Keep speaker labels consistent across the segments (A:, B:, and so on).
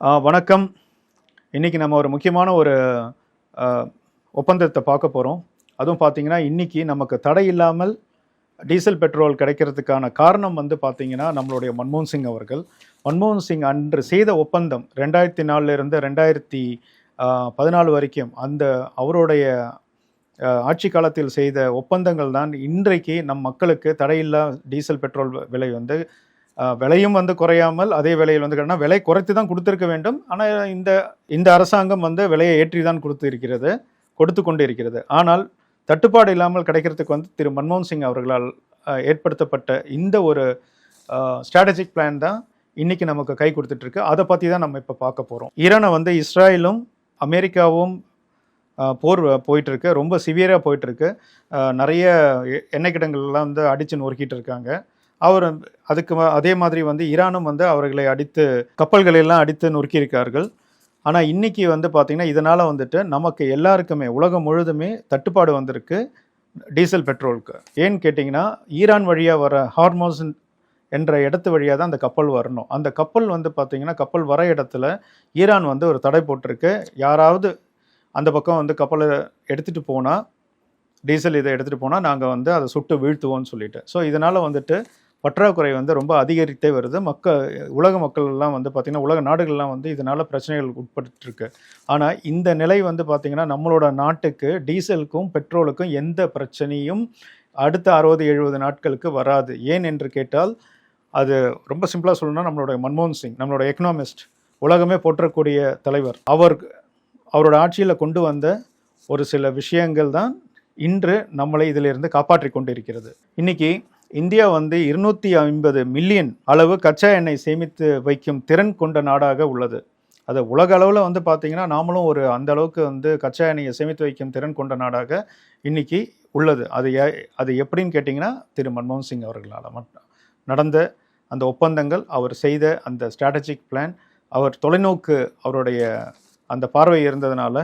A: வணக்கம். இன்றைக்கி நம்ம ஒரு முக்கியமான ஒரு ஒப்பந்தத்தை பார்க்க போகிறோம். அதுவும் பார்த்திங்கன்னா இன்றைக்கி நமக்கு தடை இல்லாமல் டீசல் பெட்ரோல் கிடைக்கிறதுக்கான காரணம் வந்து பார்த்திங்கன்னா நம்மளுடைய மன்மோகன் சிங் அவர்கள். மன்மோகன் சிங் அன்று செய்த ஒப்பந்தம் 2004 2014 வரைக்கும் அந்த அவருடைய ஆட்சி காலத்தில் செய்த ஒப்பந்தங்கள் தான் இன்றைக்கு நம் மக்களுக்கு தடையில்லா டீசல் பெட்ரோல் விலை வந்து விலையும் வந்து குறையாமல் அதே விலையில் வந்து கேட்டால் விலை குறைத்து தான் கொடுத்துருக்க வேண்டும். ஆனால் இந்த அரசாங்கம் வந்து விலையை ஏற்றி தான் கொடுத்து கொண்டு இருக்கிறது. ஆனால் தட்டுப்பாடு இல்லாமல் கிடைக்கிறதுக்கு வந்து திரு மன்மோகன் சிங் அவர்களால் ஏற்படுத்தப்பட்ட இந்த ஒரு ஸ்ட்ராட்டஜிக் பிளான் தான் இன்றைக்கி நமக்கு கை கொடுத்துட்ருக்கு. அதை பற்றி தான் நம்ம இப்போ பார்க்க போகிறோம். ஈரானை வந்து இஸ்ரேலும் அமெரிக்காவும் போர் போயிட்டுருக்கு, ரொம்ப சிவியராக போயிட்டுருக்கு. நிறைய எண்ணெய் கிடங்குகள்லாம் வந்து அடித்து நொறுக்கிட்டு இருக்காங்க. அதே மாதிரி வந்து ஈரானும் வந்து அவர்களை கப்பல்களெல்லாம் அடித்து நொறுக்கியிருக்கார்கள். ஆனால் இன்றைக்கி வந்து பார்த்திங்கன்னா இதனால் வந்துட்டு நமக்கு எல்லாருக்குமே உலகம் முழுதுமே தட்டுப்பாடு வந்திருக்கு டீசல் பெட்ரோலுக்கு. ஏன்னு கேட்டிங்கன்னா ஈரான் வழியாக வர ஹார்மோஸ் என்ற இடத்து வழியாக தான் அந்த கப்பல் வரணும். அந்த கப்பல் வந்து பார்த்திங்கன்னா கப்பல் வர இடத்துல ஈரான் வந்து ஒரு தடை போட்டிருக்கு. யாராவது அந்த பக்கம் வந்து கப்பலை எடுத்துகிட்டு போனால் டீசல் இதை எடுத்துகிட்டு போனால் நாங்கள் வந்து அதை சுட்டு வீழ்த்துவோம்னு சொல்லிட்டு. ஸோ இதனால் வந்துட்டு பற்றாக்குறை வந்து ரொம்ப அதிகரித்தே வருது. உலக மக்கள்லாம் வந்து பார்த்திங்கன்னா உலக நாடுகள்லாம் வந்து இதனால் பிரச்சனைகள் உட்பட்டுருக்கு. ஆனால் இந்த நிலை வந்து பார்த்திங்கன்னா நம்மளோட நாட்டுக்கு டீசலுக்கும் பெட்ரோலுக்கும் எந்த பிரச்சனையும் அடுத்த 60-70 நாட்களுக்கு வராது. ஏன் என்று கேட்டால் அது ரொம்ப சிம்பிளாக சொல்லணும்னா நம்மளுடைய மன்மோகன் சிங், நம்மளோட எக்கனாமிஸ்ட், உலகமே போற்றக்கூடிய தலைவர், அவரோட ஆட்சியில் கொண்டு வந்த ஒரு சில விஷயங்கள் தான் இன்று நம்மளை இதிலிருந்து காப்பாற்றி கொண்டு இருக்கிறது. இன்றைக்கி இந்தியா வந்து 250 மில்லியன் அளவு கச்சா எண்ணெய் சேமித்து வைக்கும் திறன் கொண்ட நாடாக உள்ளது. அது உலக அளவில் வந்து பார்த்திங்கன்னா நாமளும் அந்த அளவுக்கு வந்து கச்சா எண்ணெயை சேமித்து வைக்கும் திறன் கொண்ட நாடாக இன்றைக்கி உள்ளது. அது எப்படின்னு கேட்டிங்கன்னா திரு மன்மோகன் சிங் அவர்களால் நடந்த அந்த ஒப்பந்தங்கள், அவர் செய்த அந்த ஸ்ட்ராட்டஜிக் பிளான், அவர் தொலைநோக்கு அவருடைய அந்த பார்வை இருந்ததுனால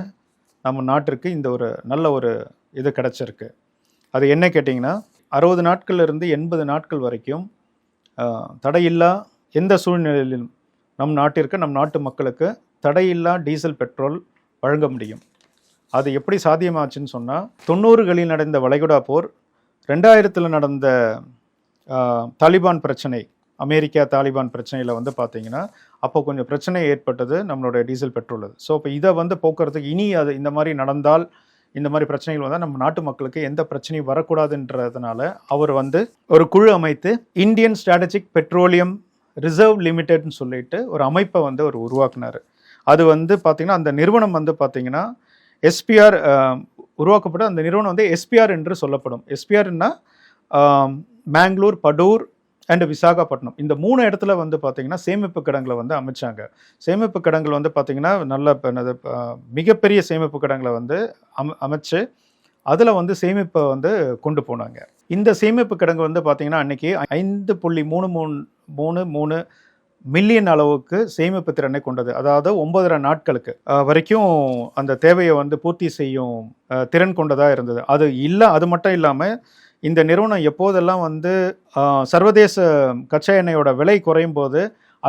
A: நம்ம நாட்டிற்கு இந்த ஒரு நல்ல ஒரு இது கிடச்சிருக்கு. அது என்ன கேட்டிங்கன்னா 60 நாட்கள்லேருந்து 80 நாட்கள் வரைக்கும் தடையில்லா எந்த சூழ்நிலையிலும் நம் நாட்டு மக்களுக்கு தடையில்லா டீசல் பெட்ரோல் வழங்க முடியும். அது எப்படி சாத்தியமாச்சுன்னு சொன்னால் 90களில் நடந்த வளைகுடா போர், 2000 நடந்த தாலிபான் பிரச்சனை, அமெரிக்கா தாலிபான் பிரச்சனையில் வந்து பார்த்திங்கன்னா அப்போ கொஞ்சம் பிரச்சனை ஏற்பட்டது நம்மளுடைய டீசல் பெட்ரோல். ஸோ இப்போ இதை வந்து போக்குறதுக்கு இனி இந்த மாதிரி நடந்தால், இந்த மாதிரி பிரச்சனைகள் வந்தால் நம்ம நாட்டு மக்களுக்கு எந்த பிரச்சனையும் வரக்கூடாதுன்றதுனால அவர் வந்து ஒரு குழு அமைத்து இந்தியன் ஸ்ட்ராட்டஜிக் பெட்ரோலியம் ரிசர்வ் லிமிடெட்னு சொல்லிட்டு ஒரு அமைப்பை வந்து அவர் உருவாக்குனார். அது வந்து பார்த்திங்கன்னா அந்த நிறுவனம் வந்து பார்த்திங்கன்னா எஸ்பிஆர் உருவாக்கப்பட்ட அந்த நிறுவனம் வந்து எஸ்பிஆர் என்று சொல்லப்படும். எஸ்பிஆர்னா மேங்களூர், படூர் அண்ட் விசாகப்பட்டினம், இந்த 3 இடத்துல வந்து பார்த்திங்கன்னா சேமிப்பு கிடங்களை வந்து அமைச்சாங்க. சேமிப்பு கிடங்குகள் வந்து பார்த்திங்கன்னா நல்ல மிகப்பெரிய சேமிப்பு கிடங்களை வந்து அமைச்சு அதில் வந்து சேமிப்பை வந்து கொண்டு போனாங்க. இந்த சேமிப்பு கிடங்கு வந்து பார்த்திங்கன்னா அன்றைக்கி 5.333 மில்லியன் அளவுக்கு சேமிப்பு திறனை கொண்டது. அதாவது 9.5 நாட்களுக்கு வரைக்கும் அந்த தேவையை வந்து பூர்த்தி செய்யும் திறன் கொண்டதாக இருந்தது. அது மட்டும் இல்லாமல் இந்த நிறுவனம் எப்போதெல்லாம் வந்து சர்வதேச கச்சா எண்ணெயோட விலை குறையும் போது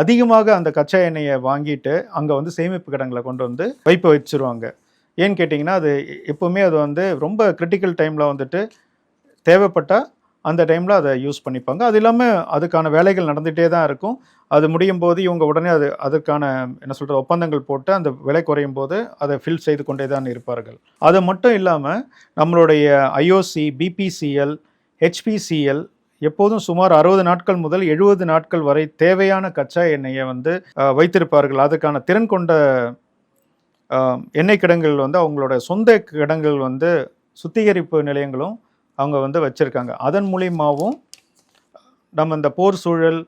A: அதிகமாக அந்த கச்சா எண்ணெயை வாங்கிட்டு அங்கே வந்து சேமிப்பு கிடங்களை கொண்டு வந்து வச்சிருவாங்க. ஏன்னு கேட்டிங்கன்னா அது எப்போவுமே அது வந்து ரொம்ப கிரிட்டிக்கல் டைமில் வந்துட்டு தேவைப்பட்டால் அந்த டைமில் அதை யூஸ் பண்ணிப்பாங்க. அது இல்லாமல் அதுக்கான வேலைகள் நடந்துகிட்டே தான் இருக்கும். அது முடியும் போது இவங்க உடனே அதற்கான ஒப்பந்தங்கள் போட்டு அந்த விலை குறையும் போது அதை ஃபில் செய்து கொண்டே தான் இருப்பார்கள். அது மட்டும் இல்லாமல் நம்மளுடைய ஐஓசி, பிபிசிஎல், ஹெச்பிசிஎல் எப்போதும் சுமார் 60 நாட்கள் முதல் 70 நாட்கள் வரை தேவையான கச்சா எண்ணெயை வந்து வைத்திருப்பார்கள். அதுக்கான திறன் கொண்ட எண்ணெய் கிடங்குகள் வந்து அவங்களோட சொந்த கிடங்குகள் வந்து சுத்திகரிப்பு நிலையங்களும் அவங்க வந்து வச்சுருக்காங்க. அதன் மூலியமாகவும் நம்ம இந்த போர் சூழல்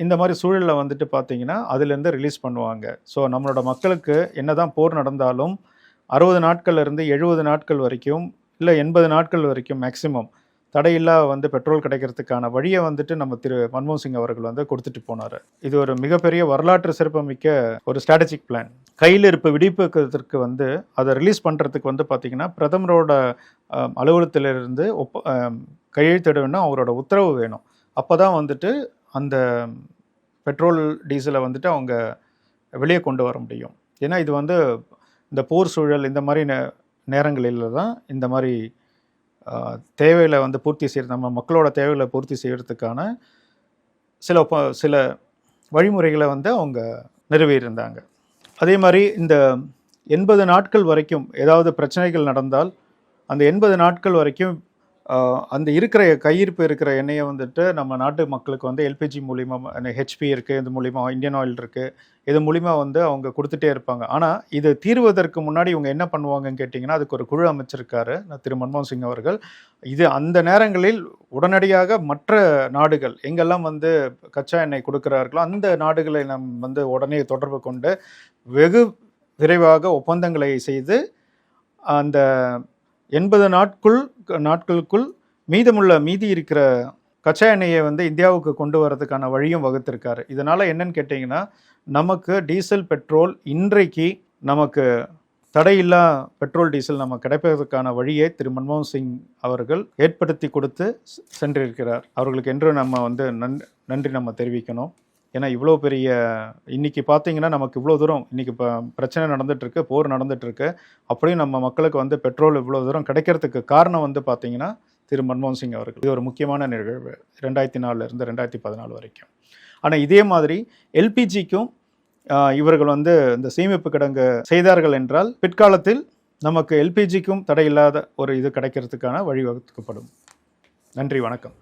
A: இந்த மாதிரி சூழலில் வந்துட்டு பார்த்திங்கன்னா அதிலேருந்து ரிலீஸ் பண்ணுவாங்க. ஸோ நம்மளோட மக்களுக்கு என்ன தான் போர் நடந்தாலும் 60 நாட்கள்லேருந்து 70 நாட்கள் வரைக்கும், இல்லை 80 நாட்கள் வரைக்கும் மேக்சிமம் தடையில்லா வந்து பெட்ரோல் கிடைக்கிறதுக்கான வழியை வந்துட்டு நம்ம திரு மன்மோகன் சிங் அவர்கள் வந்து கொடுத்துட்டு போனார். இது ஒரு மிகப்பெரிய வரலாற்று சிறப்புமிக்க ஒரு ஸ்ட்ராட்டஜிக் பிளான். கையில் இருப்பு விடுவிப்பதற்கு வந்து அதை ரிலீஸ் பண்ணுறதுக்கு வந்து பார்த்திங்கன்னா பிரதமரோட அலுவலகத்திலிருந்து கையெழுத்திட வேணும், அவரோட உத்தரவு வேணும். அப்போ தான் வந்துட்டு அந்த பெட்ரோல் டீசலை வந்துட்டு அவங்க வெளியே கொண்டு வர முடியும். ஏன்னா இது வந்து இந்த போர் சூழல் இந்த மாதிரி நேரங்களில் தான் இந்த மாதிரி தேவைகளை வந்து பூர்த்தி செய்ய நம்ம மக்களோட தேவைகளை பூர்த்தி செய்கிறதுக்கான சில வழிமுறைகளை வந்து அவங்க நிறுவியிருந்தாங்க. அதே மாதிரி இந்த 80 நாட்கள் வரைக்கும் ஏதாவது பிரச்சனைகள் நடந்தால் அந்த 80 நாட்கள் வரைக்கும் அந்த கையிருப்பு இருக்கிற எண்ணெயை வந்துட்டு நம்ம நாட்டு மக்களுக்கு வந்து எல்பிஜி மூலிமா, ஹெச்பி இருக்குது, இது மூலிமா இந்தியன் ஆயில் இருக்குது, இது மூலிமா வந்து அவங்க கொடுத்துட்டே இருப்பாங்க. ஆனால் இது தீர்வதற்கு முன்னாடி இவங்க என்ன பண்ணுவாங்கன்னு கேட்டிங்கன்னா, அதுக்கு ஒரு குழு அமைச்சிருக்காரு திரு மன்மோகன் சிங் அவர்கள். இது அந்த நேரங்களில் உடனடியாக மற்ற நாடுகள் எங்கெல்லாம் வந்து கச்சா எண்ணெய் கொடுக்குறார்களோ அந்த நாடுகளை நம்ம வந்து உடனே தொடர்பு கொண்டு வெகு விரைவாக ஒப்பந்தங்களை செய்து அந்த 80 நாட்களுக்குள் மீதி இருக்கிற கச்சா எண்ணெயை வந்து இந்தியாவுக்கு கொண்டு வரதுக்கான வழியும் வகுத்திருக்காரு. இதனால் என்னன்னு கேட்டிங்கன்னா, நமக்கு டீசல் பெட்ரோல் இன்றைக்கு நமக்கு தடையில்லா பெட்ரோல் டீசல் நம்ம கிடைப்பதற்கான வழியை திரு மன்மோகன் சிங் அவர்கள் ஏற்படுத்தி கொடுத்து சென்றிருக்கிறார். அவர்களுக்கு என்று நம்ம வந்து நன்றி நம்ம தெரிவிக்கணும். ஏன்னா இவ்வளோ பெரிய இன்றைக்கி பார்த்தீங்கன்னா நமக்கு இவ்வளோ தூரம் இன்றைக்கி இப்போ பிரச்சனை நடந்துகிட்ருக்கு, போர் நடந்துகிட்ருக்கு, அப்படியும் நம்ம மக்களுக்கு வந்து பெட்ரோல் இவ்வளோ தூரம் கிடைக்கிறதுக்கு காரணம் வந்து பார்த்திங்கன்னா திரு மன்மோகன் சிங் அவர்கள். இது ஒரு முக்கியமான நிகழ்வு 2004 2014 வரைக்கும். ஆனால் இதே மாதிரி எல்பிஜிக்கும் இவர்கள் வந்து இந்த சேமிப்பு கிடங்கு செய்தார்கள் என்றால் பிற்காலத்தில் நமக்கு எல்பிஜிக்கும் தடையில்லாத ஒரு இது கிடைக்கிறதுக்கான வழிவகுக்கப்படும். நன்றி, வணக்கம்.